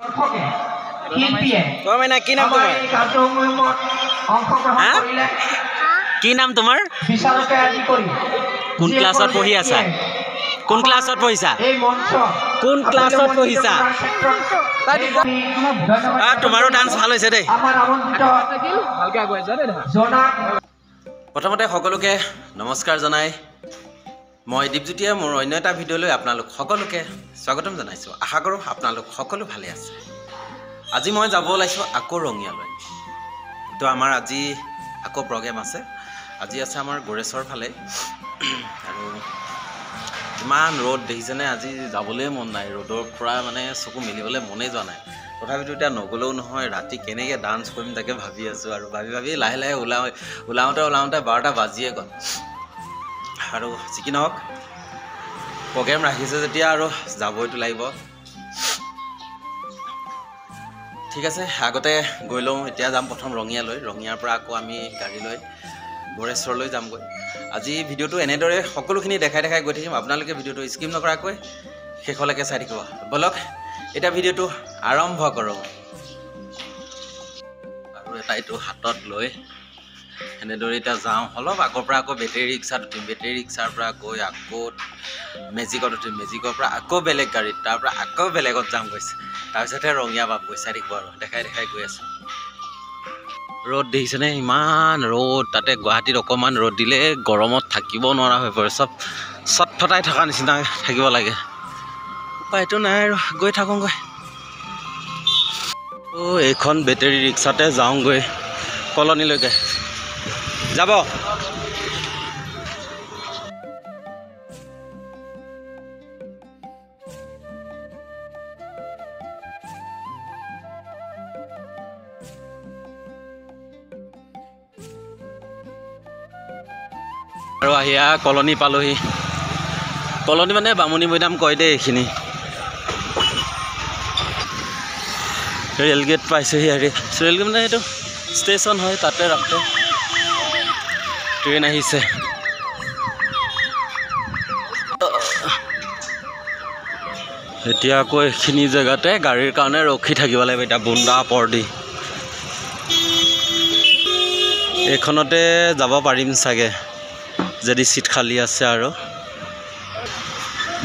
কি নাম তোমাৰ? কি নাম তোমাৰ? কোন ক্লাছত পঢ়ি আছা? কোন ক্লাছত পঢ়িছা? কোন ক্লাছত পঢ়িছা? তোমাৰো ডান্স ভাল হৈছে দেই। প্ৰথমতে সকলোকে নমস্কাৰ জনাই মই দীপজ্যোতিয়ে মোৰ অন্য এটা ভিডিঅ'লৈ আপোনালোক সকলোকে স্বাগতম জনাইছোঁ। আশা কৰোঁ আপোনালোক সকলো ভালে আছে। আজি মই যাব ওলাইছোঁ আকৌ ৰঙিয়ালৈ। তো আমাৰ আজি আকৌ প্ৰগ্ৰেম আছে। আজি আছে আমাৰ গোৰেশ্বৰ ফালে আৰু ইমান ৰ'দ দেখিছেনে, আজি যাবলৈ মন নাই। ৰ'দৰ পৰা মানে চকু মেলিবলৈ মনেই যোৱা নাই। তথাপিতো এতিয়া নগ'লেও নহয়, ৰাতি কেনেকৈ ডান্স কৰিম তাকে ভাবি আছোঁ আৰু ভাবি লাহে লাহে ওলাওঁতে 12টা বাজিয়ে গ'ল। আৰু যি কি নহওক প্ৰগ্ৰেম ৰাখিছে যেতিয়া আৰু যাবইতো লাগিব। ঠিক আছে, আগতে গৈ লওঁ। এতিয়া যাম প্ৰথম ৰঙিয়ালৈ। ৰঙিয়াৰ পৰা আকৌ আমি গাড়ী লৈ গোৰেশ্বৰলৈ যামগৈ। আজি ভিডিঅ'টো এনেদৰে সকলোখিনি দেখাই গৈ থাকিম। আপোনালোকে ভিডিঅ'টো স্কিপ নকৰাকৈ শেষলৈকে চাই থাকিব। ব'লক এতিয়া ভিডিঅ'টো আৰম্ভ কৰোঁ। আৰু এইটো হাতত লৈ এনেদৰে এতিয়া যাওঁ। অলপ আগৰ পৰা আকৌ বেটেৰী ৰিক্সাত উঠিম। বেটেৰী ৰিক্সাৰ পৰা গৈ আকৌ মেজিকত উঠিম। মেজিকৰ পৰা আকৌ বেলেগ গাড়ীত, তাৰ পৰা আকৌ বেলেগত যাম গৈছে। তাৰপিছতহে ৰঙিয়া পাবগৈ। চাই থাকিব আৰু দেখাই গৈ আছোঁ। ৰ'দ দেখিছেনে, ইমান ৰ'দ। তাতে গুৱাহাটীত অকণমান ৰ'দ দিলে গৰমত থাকিব নোৱাৰা হৈ পৰে। চব চটফটাই থকা নিচিনা থাকিব লাগে। উপায়তো নাই আৰু গৈ থাকোঁগৈ। এইখন বেটেৰী ৰিক্সাতে যাওঁগৈ কলনীলৈকে। যাব আৰু আহিয়া কলনী পালোহি। কলনী মানে বামুণী মৈদাম কয় দেই এইখিনি। ৰেলগেট পাইছেহি। ৰেলগেট মানে এইটো ষ্টেচন হয়, তাতে ৰাখে। ট্ৰেইন আহিছে। এতিয়া আকৌ এইখিনি জেগাতে গাড়ীৰ কাৰণে ৰখি থাকিব লাগিব। এতিয়া বুন্দা পৰদি এইখনতে যাব পাৰিম চাগে যদি চিট খালী আছে। আৰু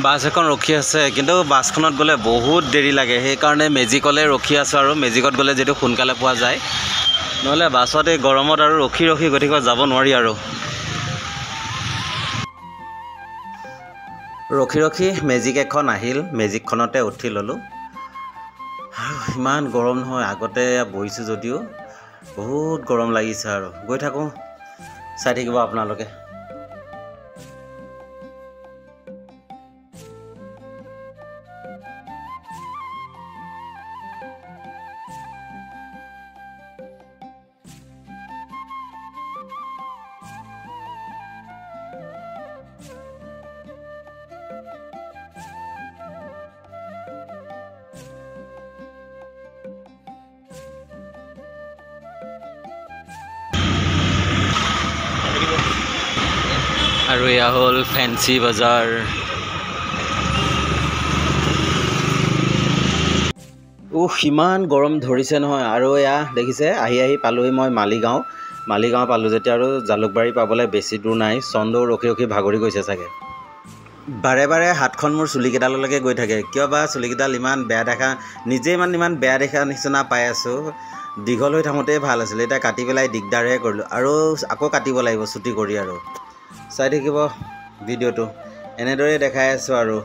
বাছ এখন ৰখি আছে, কিন্তু বাছখনত গ'লে বহুত দেৰি লাগে। সেইকাৰণে মেজিকলৈ ৰখি আছোঁ। আৰু মেজিকত গ'লে যিটো সোনকালে পোৱা যায়, নহ'লে বাছত এই গৰমত আৰু ৰখি গৈ থাকিব যাব নোৱাৰি। আৰু ৰখি মেজিক এখন আহিল। মেজিকখনতে উঠি ল'লোঁ। আৰু ইমান গৰম নহয়। আগতে বহিছোঁ যদিও বহুত গৰম লাগিছে। আৰু গৈ থাকোঁ, চাই থাকিব আপোনালোকে। আৰু এয়া হ'ল ফেঞ্চি বজাৰ। ইমান গৰম ধৰিছে নহয়। আৰু এয়া দেখিছে, আহি পালোহি মই মালিগাঁও পালোঁ যেতিয়া। আৰু জালুকবাৰী পাবলৈ বেছি দূৰ নাই। চন্দৌ ৰখি ভাগৰি গৈছে চাগে। বাৰে হাতখন মোৰ চুলিকেইডাললৈকে গৈ থাকে। কিয় বা চুলিকেইডাল ইমান বেয়া দেখা, নিজে ইমান বেয়া দেখা নিচিনা পাই আছোঁ। দীঘল হৈ থাকোঁতেই ভাল আছিলে, এতিয়া কাটি পেলাই দিগদাৰহে কৰিলোঁ। আৰু আকৌ কাটিব লাগিব চুটি কৰি। আৰু চাই থাকিব ভিডিঅ'টো, এনেদৰেই দেখাই আছোঁ। আৰু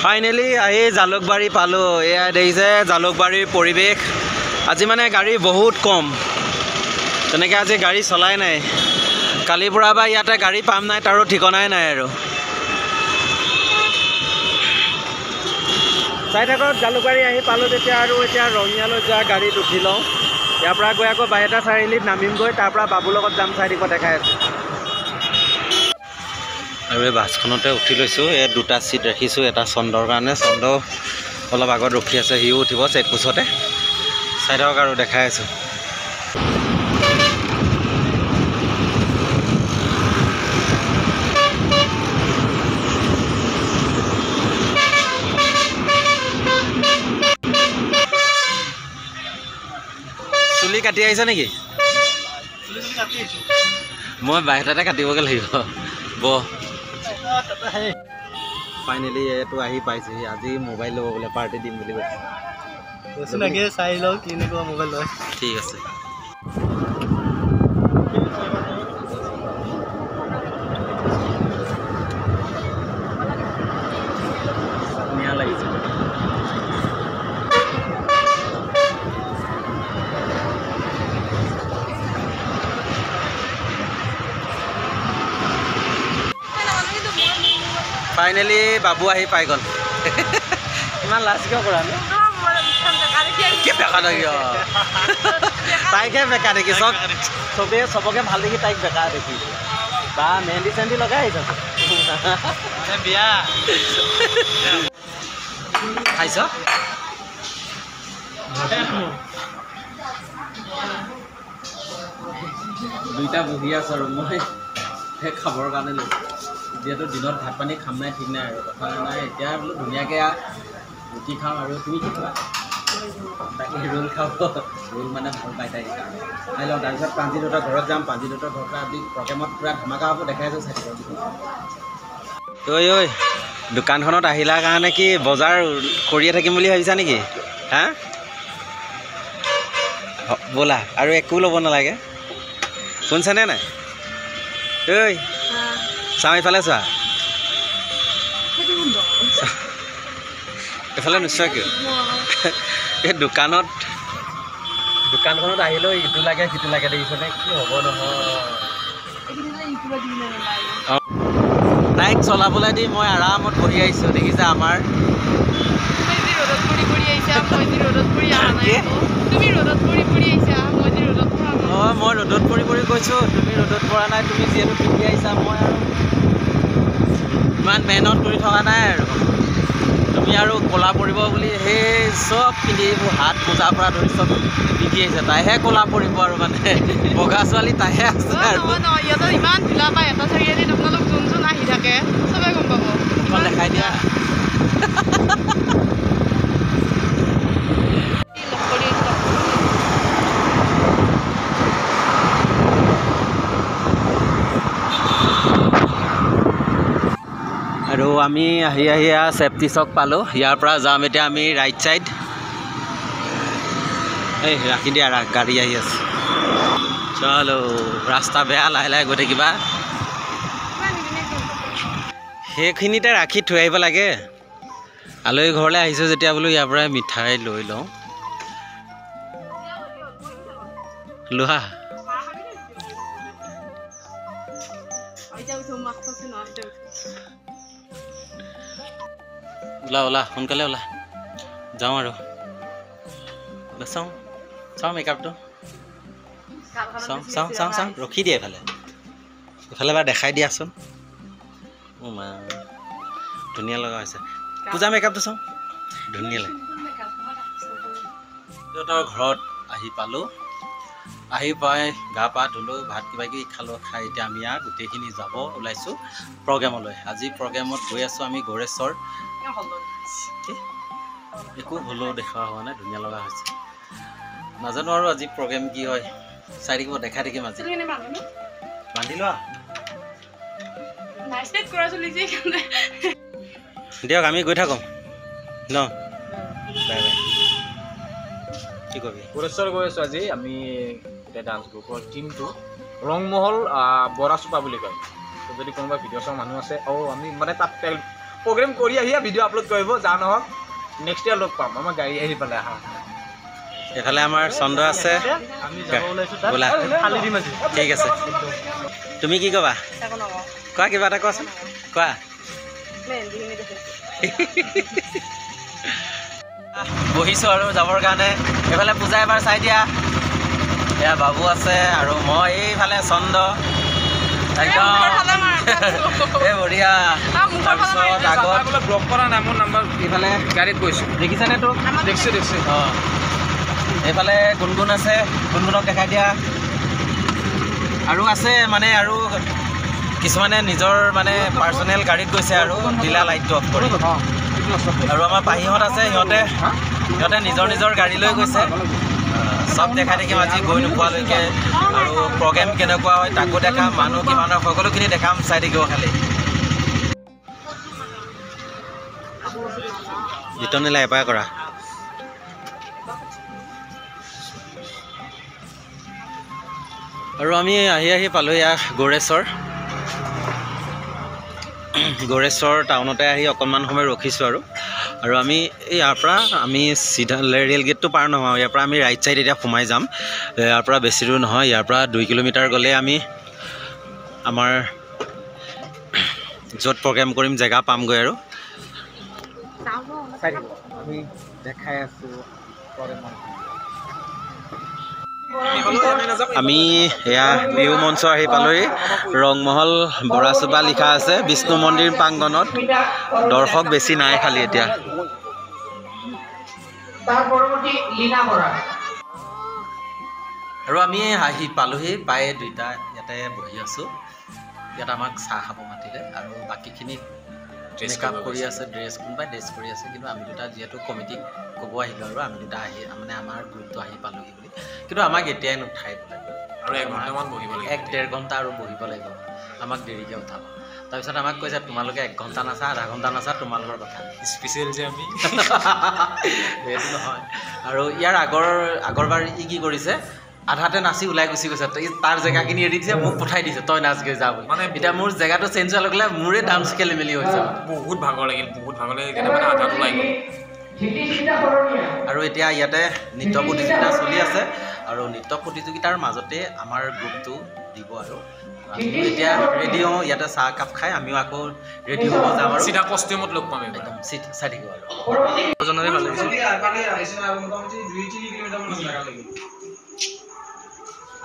ফাইনেলি আহি জালুকবাৰী পালোঁ। এয়া দেখিছে জালুকবাৰীৰ পৰিৱেশ। আজি মানে গাড়ী বহুত কম। তেনেকৈ আজি গাড়ী চলাই নাই। কালিৰ পৰা বা ইয়াতে গাড়ী পাম নাই তাৰো ঠিকনাই নাই। আৰু চাই থাকক। জালুকবাৰী আহি পালোঁ তেতিয়া। আৰু এতিয়া ৰঙিয়ালৈ যোৱা গাড়ীত উঠি লওঁ। ইয়াৰ পৰা গৈ আকৌ বাইহাটা চাৰিআলিত নামিমগৈ। তাৰ পৰা বাবুৰ লগত যাম। চাই দিব দেখাই আছোঁ। আৰু এই বাছখনতে উঠি লৈছোঁ। এই 2টা ছিট ৰাখিছোঁ, এটা চন্দৰ কাৰণে। চন্দ অলপ আগত ৰখি আছে, সিও উঠিব চেকপোষ্টতে। চাই থাকক আৰু দেখাই আছোঁ। চুলি কাটি আহিছ নেকি মই বাহিৰতে কাটিবগৈ লাগিব ফাইনেলি এইটো আহি পাইছেহি আজি মোবাইল ল'ব বোলে পাৰ্টি দিম বুলি কৈছে চাই লওঁ কেনেকুৱা মোবাইল লয় ঠিক আছে ধুনীয়া লাগিছে ফাইনেলি বাবু আহি পাই গ'ল ইমান লাজ কিয় কৰা নো বেকা দেখি তাইকে বেকা দেখি চবেই চবকে ভাল দেখি তাইক বেকা দেখি বা মেহেন্দি চেহেন্দি লগাই আহিছ বিয়া খাইছ দুইটা বহি আছো আৰু মই সেই খাবৰ কাৰণে লৈছোঁ যিহেতু দিনত ভাত পানী খাম নাই ঠিক নাই আৰু কথা নাই এতিয়া বোলো ধুনীয়াকৈ ৰুটি খাওঁ আৰু তুমি কি খোৱা তাকে ৰোল খাব ৰোল মানে ভাল পাই তাই কাৰণে খাই লওঁ তাৰপিছত পাঞ্জিদত্তৰ ঘৰত যাম পাঞ্জিদত্তৰ ঘৰৰ পৰা আজি প্ৰগ্ৰেমত পূৰা ধমাকা হ'ব দেখাই আছোঁ চাই ঐ দোকানখনত আহিলাৰ কাৰণে কি বজাৰ কৰিয়ে থাকিম বুলি ভাবিছা নেকি হা ব'লা আৰু একো ল'ব নালাগে শুনছানে নাই ঐ চাওঁ এইফালে চোৱা এইফালে নিশ্চয় কিয় এই দোকানখনত আহিলেও ইটো লাগে সিটো লাগে দেখিছনে কি হ'ব নহয় তাইক চলাবলৈ দি মই আৰামত বহি আহিছোঁ দেখিছা আমাৰ অঁ মই ৰ'দত পৰি কৈছোঁ তুমি ৰ'দত পৰা নাই তুমি যিহেতু পিন্ধি আহিছা মই আৰু ইমান মেহনত কৰি থকা নাই আৰু তুমি আৰু ক'লা পৰিব বুলি সেই চব পিন্ধি হাত মোজাৰ পৰা ধৰি চব পিন্ধি আহিছে তাইহে ক'লা পৰিব আৰু মানে বগা ছোৱালী তাইহে আছে আৰু ইমান ঢিলা পায় এটা চাৰিআলিত আপোনালোক যোন যোন আহি থাকে চবে গম পাব ইমান দেখাই দিয়া আৰু আমি আহি চেফটি চক পালোঁ ইয়াৰ পৰা যাম এতিয়া আমি ৰাইট ছাইড এই ৰাখি দিয়া গাড়ী আহি আছে চলো ৰাস্তা বেয়া লাহে লাহে গৈ থাকিবা সেইখিনিতে ৰাখি থৈ আহিব লাগে আলহী ঘৰলৈ আহিছোঁ যেতিয়া বোলো ইয়াৰ পৰাই মিঠাই লৈ লওঁ লোহা ওলা সোনকালে ওলা যাওঁ আৰু চাওঁ মেকআপটো চাওঁ ৰখি দিয়ে এইফালে এবাৰ দেখাই দিয়াচোন ধুনীয়া লগা হৈছে পূজা মেকআপটো চাওঁ ধুনীয়া লাগে সিহঁতৰ ঘৰত আহি পালোঁ আহি পাই গা পা ধুলোঁ ভাত কিবা কিবি খালোঁ খাই এতিয়া আমি আৰু গোটেইখিনি যাব ওলাইছোঁ প্ৰগ্ৰেমলৈ আজি প্ৰগ্ৰেমত গৈ আছোঁ আমি গৌৰেশ্বৰ একো হ'লেও দেখুওৱা হোৱা নাই ধুনীয়া লগা হৈছে নাজানো আৰু আজি প্ৰগ্ৰেম কি হয় চাই থাকিব দেখাই থাকিম আজি বান্ধি লোৱা দিয়ক আমি গৈ থাকোঁ ন বাই বাই কি কবি গৌৰেশ্বৰ গৈ আছোঁ আজি আমি এতিয়া ডান্স গ্ৰুপৰ টিমটো ৰংমহল বৰাচোপা বুলি কয় যদি কোনোবা ভিডিঅ' চাওঁ মানুহ আছে আমি মানে তাত প্ৰগ্ৰেম কৰি আহিয়ে ভিডিঅ' আপলোড কৰিব যা নহওক নেক্সট ইয়াৰ লগ পাম আমাৰ গাড়ী আহি পালে আহা এইফালে আমাৰ চন্দ্ৰ আছে বোলা ঠিক আছে তুমি কি ক'বা কোৱা কিবা এটা কোৱাচোন কোৱা বহিছোঁ আৰু যাবৰ কাৰণে এইফালে পূজা এবাৰ চাই দিয়া এয়া বাবু আছে আৰু মই এইফালে চন্দ্ৰ একদম এই বঢ়িয়া তাৰপিছত আগত ব্লক কৰা নাই মোৰ নাম্বাৰ এইফালে গাড়ীত গৈছোঁ দেখিছানে তোক দেখিছোঁ অঁ এইফালে গুণগুণ আছে গুণগুণক দেখাই দিয়া আৰু আছে মানে আৰু কিছুমানে নিজৰ মানে পাৰ্চনেল গাড়ীত গৈছে আৰু দিলা লাইটটো অফ কৰি আৰু আমাৰ পাহিহঁত আছে সিহঁতে নিজৰ গাড়ী লৈ গৈছে চব দেখাই থাকিম আজি গৈ নোপোৱালৈকে আৰু প্ৰগ্ৰেম কেনেকুৱা হয় তাকো দেখাম মানুহ কিমান হয় সকলোখিনি দেখাম চাই থাকিব খালি বিতনিলা এপাই কৰা আৰু আমি আহি পালোঁ ইয়াত গৌৰেশ্বৰ টাউনতে আহি অকণমান সময় ৰখিছোঁ আৰু আমি ইয়াৰ পৰা আমি চিধা ৰেল গেটটো পাৰ নহয় ইয়াৰ পৰা আমি ৰাইট চাইড এতিয়া সোমাই যাম ইয়াৰ পৰা বেছি দূৰ নহয় ইয়াৰ পৰা 2 কিলোমিটাৰ গ'লে আমি আমাৰ য'ত প্ৰগ্ৰেম কৰিম জেগা পামগৈ আৰু আমি দেখাই আছোঁ আমি এয়া বিহু মঞ্চ আহি পালোহি ৰংমহল বৰাচুবা লিখা আছে বিষ্ণু মন্দিৰ প্ৰাংগণত দৰ্শক বেছি নাই খালি এতিয়া আৰু আমি আহি পালোহি পায়ে দুইটা ইয়াতে বহি আছোঁ ইয়াত আমাক চাহ খাব মাতিলে আৰু বাকীখিনি মেকআপ কৰি আছে ড্ৰেছ কোনোবাই ড্ৰেছ কৰি আছে কিন্তু আমি দুটা যিহেতু কমিটিক ক'ব আহিলোঁ আৰু আমি দুটা আহি মানে আমাৰ গ্ৰুপটো আহি পালোহি বুলি কিন্তু আমাক এতিয়াই নুঠাই পেলাই আৰু 1 ঘণ্টামান বহিব লাগিব 1-1.5 ঘণ্টা আৰু বহিব লাগিব আমাক দেৰিকৈ উঠাব তাৰপিছত আমাক কৈছে তোমালোকে 1 ঘণ্টা নাচা আধা ঘণ্টা নাচা তোমালোকৰ কথা স্পেচিয়েল যে আমি সেইটো নহয় আৰু ইয়াৰ আগৰবাৰ ই কি কৰিছে আধাতে নাচি ওলাই গুচি গৈছে তাৰ জেগাখিনি এৰি দিছে মোক পঠাই দিছে তই নাচগৈ যা বুলি মানে এতিয়া মোৰ জেগাটো চেঞ্জ হোৱাৰ লগে লগে মোৰে ডান্স খেলি মেলি হৈছে বহুত ভাগৰ লাগিল মানে আধাটো ওলাই গ'ল আৰু এতিয়া ইয়াতে নৃত্য প্ৰতিযোগিতা চলি আছে আৰু নৃত্য প্ৰতিযোগিতাৰ মাজতে আমাৰ গ্ৰুপটো দিব আৰু এতিয়া ৰেডি হওঁ ইয়াতে চাহ কাপ খাই আমিও আকৌ ৰেডি হ'ব যাম আৰু চিধা কষ্টিউমত লগ পাম একদম চাই থাকিব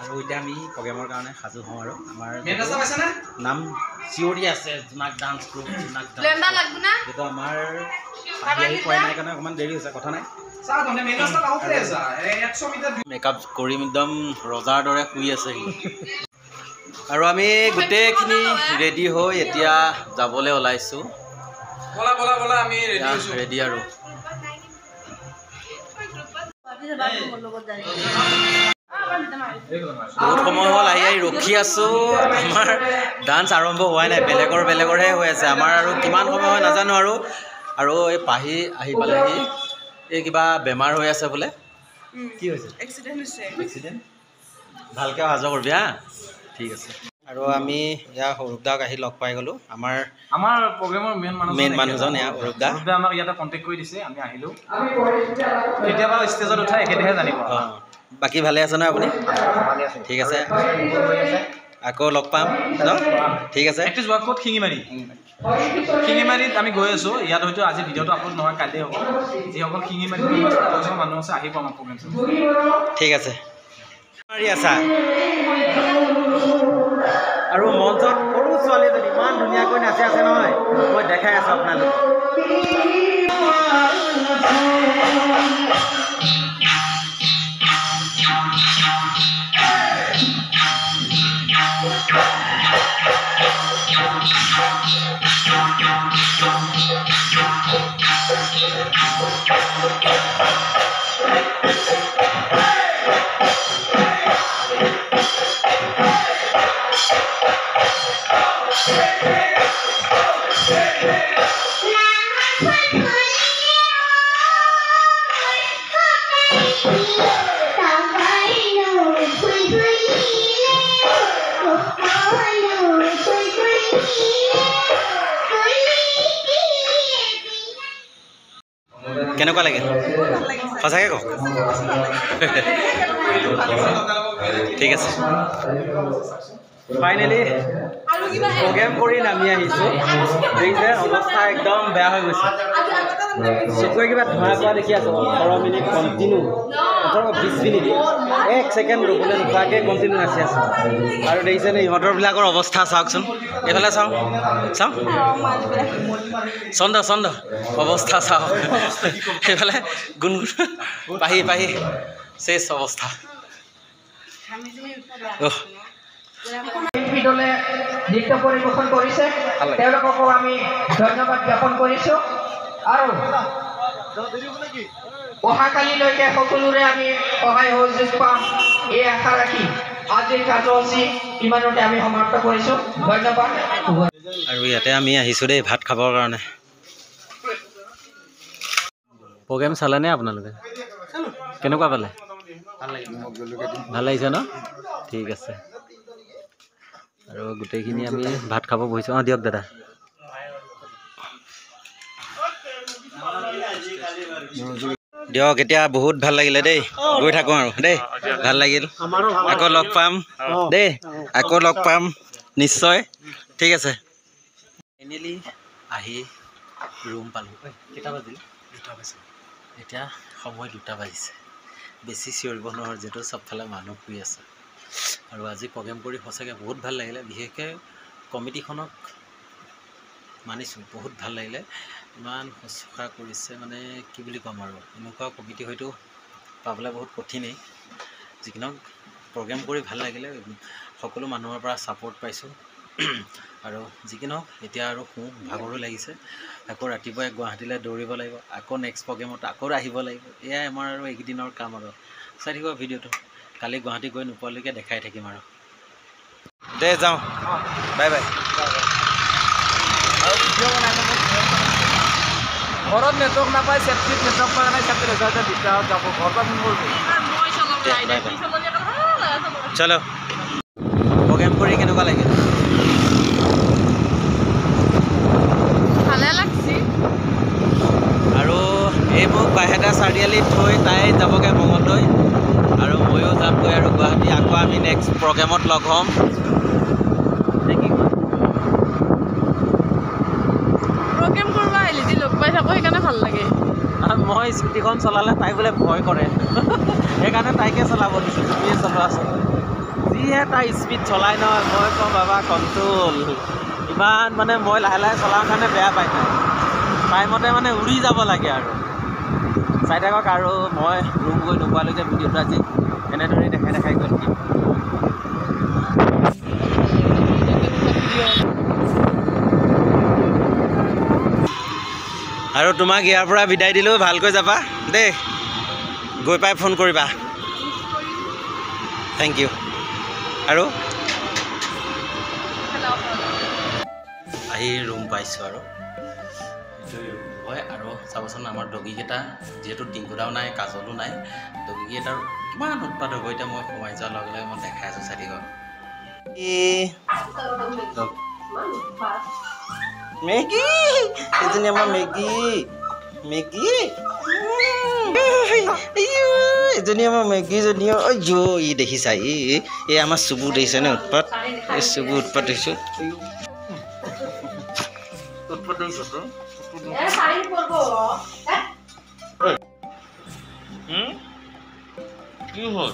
আৰু এতিয়া আমি প্ৰগ্ৰেমৰ কাৰণে সাজু হওঁ আৰু আমাৰ নাম চিঞৰি আছে জোনাক ডান্স গ্ৰুপ যিটো আমাৰ আহি পোৱা নাই কাৰণে অকণমান দেৰি হৈছে কথা নাই মেকআপ কৰি একদম ৰজাৰ দৰে শুই আছে আৰু আমি গোটেইখিনি ৰেডি হৈ এতিয়া যাবলৈ ওলাইছোঁ ৰেডি আৰু বহুত সময় হ'ল আহি ৰখি আছোঁ আমাৰ ডান্স আৰম্ভ হোৱাই নাই বেলেগৰহে হৈ আছে আমাৰ আৰু কিমান সময় হয় নাজানো আৰু এই পাহি আহি পালেহি এই কিবা বেমাৰ হৈ আছে বোলে কি হৈছে এক্সিডেণ্ট ভালকৈ অহা যোৱা কৰিবি হা ঠিক আছে আৰু আমি ইয়াৰ সৰুদাক আহি লগ পাই গ'লোঁ আমাৰ প্ৰগ্ৰেমৰ মেইন মানুহজন এয়া সৰুদা আমাক ইয়াতে কণ্টেক্ট কৰি দিছে আমি আহিলোঁ কেতিয়াবা ষ্টেজত উঠাই একেদিহে জানিব বাকী ভালে আছে নহয় আপুনি ঠিক আছে আকৌ লগ পাম ন ঠিক আছে যোৱা ক'ত শিঙিমাৰীত আমি গৈ আছোঁ ইয়াত হয়তো আজি ভিডিঅ'টো আপলোড নহয় কাইলৈ হ'ব যিসকল শিঙিমাৰীত মানুহ আছে আহিব আমাৰ প্ৰগ্ৰেম ঠিক আছে আছা আৰু মঞ্চত সৰু ছোৱালীজনী ইমান ধুনীয়াকৈ নাচি আছে নহয় মই দেখাই আছোঁ আপোনালোক কেনেকুৱা লাগে সঁচাকৈ কওক ঠিক আছে ফাইনেলি প্ৰগ্ৰেম কৰি নামি আহিছোঁ দেখিছে অৱস্থা একদম বেয়া হৈ গৈছে চকুৱে কিবা ধোঁৱা পোৱা দেখি আছোঁ 18 মিনিট কণ্টিনিউ 18-20 মিনিট 1 ছেকেণ্ড ৰ'বলৈ নোপোৱাকৈ কণ্টিনিউ নাচি আছোঁ আৰু দেখিছেনে ইহঁতৰবিলাকৰ অৱস্থা চাওকচোন এইফালে চাওঁ চন্দ অৱস্থা চাওক সেইফালে গুণগুণ পাহি শেষ অৱস্থা নৃত্য পৰিৱেশন কৰিছে তেওঁলোককো আমি ধন্যবাদ জ্ঞাপন কৰিছোঁ আৰু অহাকালিলৈকে সকলোৰে আমি সহায় সহযোগ পাম এই আশা ৰাখি আজিৰ কাৰ্যসূচী ইমানতে আমি সমাপ্ত কৰিছোঁ। ধন্যবাদ। আৰু ইয়াতে আমি আহিছোঁ দেই ভাত খাবৰ কাৰণে। প্ৰগ্ৰেম চালেনে আপোনালোকে? কেনেকুৱা পালে? ভাল লাগিছে ন? ঠিক আছে। আৰু গোটেইখিনি আমি ভাত খাব বহিছোঁ। অঁ দিয়ক দাদা। দিয়ক এতিয়া বহুত ভাল লাগিলে দেই, গৈ থাকোঁ আৰু দেই, ভাল লাগিল। আকৌ লগ পাম দেই, আকৌ লগ পাম নিশ্চয়। ঠিক আছে। ফাইনেলি আহি ৰুম পালোঁ। কেইটা বাজিল? 2টা বাজিল। এতিয়া সময় 2টা বাজিছে। বেছি চিঞৰিব নোৱাৰোঁ যিহেতু চবফালে মানুহ শুই আছে। আৰু আজি প্ৰগ্ৰেম কৰি সঁচাকৈ বহুত ভাল লাগিলে। বিশেষকৈ কমিটিখনক মানিছোঁ, বহুত ভাল লাগিলে। ইমান শুশ্ৰূষা কৰিছে মানে কি বুলি ক'ম আৰু, এনেকুৱা কমিটি হয়তো পাবলৈ বহুত কঠিনেই। যি কি নহওক প্ৰগ্ৰেম কৰি ভাল লাগিলে, সকলো মানুহৰ পৰা ছাপোৰ্ট পাইছোঁ। আৰু যি কি নহওক এতিয়া আৰু ভাগৰো লাগিছে। আকৌ ৰাতিপুৱাই গুৱাহাটীলৈ দৌৰিব লাগিব, আকৌ নেক্সট প্ৰগ্ৰেমত আকৌ আহিব লাগিব। এয়াই আমাৰ আৰু এইকেইদিনৰ কাম আৰু। চাই থাকিব ভিডিঅ'টো, কালি গুৱাহাটী গৈ নোপোৱালৈকে দেখাই থাকিম আৰু। দে যাওঁ, বাই বাই। ঘৰত নেটৱৰ্ক নাপায়, চেফটিত নেটৱৰ্ক পোৱা নাই, চেফটি ৰিজাল্টে দিগদাৰত যাব, ঘৰৰ পৰা ফোন কৰিলোঁ। চলো। প্ৰগ্ৰেম কৰি কেনেকুৱা লাগিল? ভালে লাগছি। আৰু এই মোক বাইহাটা চাৰিআলিত থৈ তাই যাবগৈ মঙলদৈ, আৰু ময়ো যামগৈ আৰু গুৱাহাটী। আকৌ আমি নেক্সট প্ৰগ্ৰেমত লগ হ'ম। প্ৰগ্ৰেম কৰিব আহিলে যি লগ পাই থাকোঁ সেইকাৰণে ভাল লাগে। মই স্কুটিখন চলালে তাই বোলে ভয় কৰে, সেইকাৰণে তাইকে চলাব দিছোঁ। তুমিয়ে চলোৱাচোন। যিহে তাই স্পীড চলাই নহয়, মই কওঁ বাবা কণ্ট্ৰল। ইমান মানে মই লাহে লাহে চলাওঁ কাৰণে বেয়া পাই তাই। টাইমতে মানে উৰি যাব লাগে আৰু। চাই থাকক আৰু মই ৰুম গৈ নোপোৱালৈকে ভিডিঅ'টো আজি এনেদৰেই দেখাই গৈ থাকিম। আৰু তোমাক ইয়াৰ পৰা বিদায় দিলোঁ, ভালকৈ যাবা দেই। গৈ পাই ফোন কৰিবা। Thank you. আৰু আহি ৰুম পাইছোঁ আৰু এইটোৱে ৰুম হয়। আৰু চাবচোন আমাৰ ডগীকেইটা, যিহেতু টিংকুদাও নাই, কাজলো নাই, ডগীকেইটাৰ কিমান উৎপাত হ'ব। এতিয়া মই সোমাই যোৱাৰ লগে লগে মই দেখাই আছোঁ, চাই থাকিব। মেগী, এজনী আমাৰ মেগী, মেগী, এজনী আমাৰ মেগীজনী। ই দেখিছা, এই আমাৰ চুবু দেখিছে নে উৎপাত? এই চুবু উৎপাত দেখিছোঁ, উৎপাত দেখিছোঁ তো। কি হ'ল?